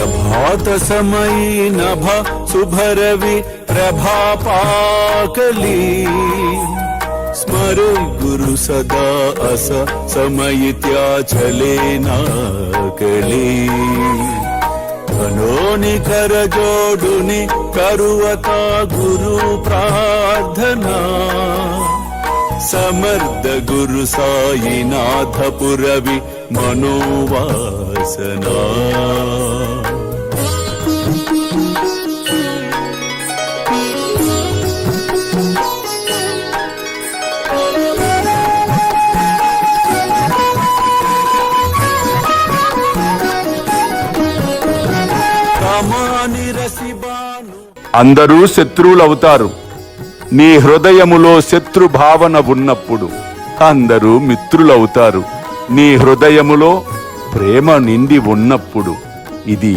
प्रभात समयी नभ शुभरवि प्रभापाकली स्मरे गुरु सदा अस समयित्या चले नाकली धनोनि कर जोडुनि करुवता गुरु प्रार्थना समर्थ गुरु साईनाथ पुरवि मनोवासना అందరూ శత్రువులవుతారు. నీ హృదయములో శత్రు భావన ఉన్నప్పుడు అందరూ మిత్రులవుతారు. నీ హృదయములో ప్రేమ నిండి ఉన్నప్పుడు ఇది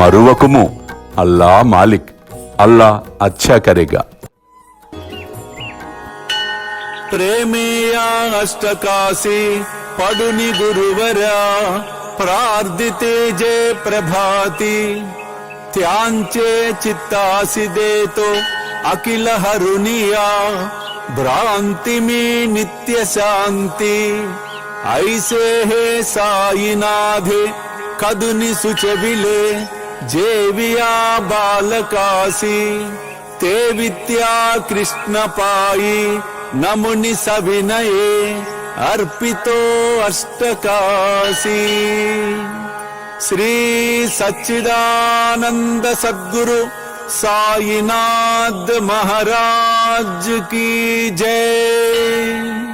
మరువకుము. అల్లా మాలిక్, అల్లా అచ్చా కరేగా. ప్రేమేయా అష్టకాశీ పడుని గురువరా ప్రార్థితే జయ ప్రభాతి త్యాంచే చిత్తాసి దేతో అఖిల హరునియా భ్రాంతి మీ నిత్య శాంతి ఐసే హే సాయినాథే కదుని సుచవిలే జేవియా బాలకాసి తే విద్యా కృష్ణ పాయి నముని సవినయే अर्पितो अष्टकाशी श्री सच्चिदानंद सद्गुरु साईनाथ महाराज की जय।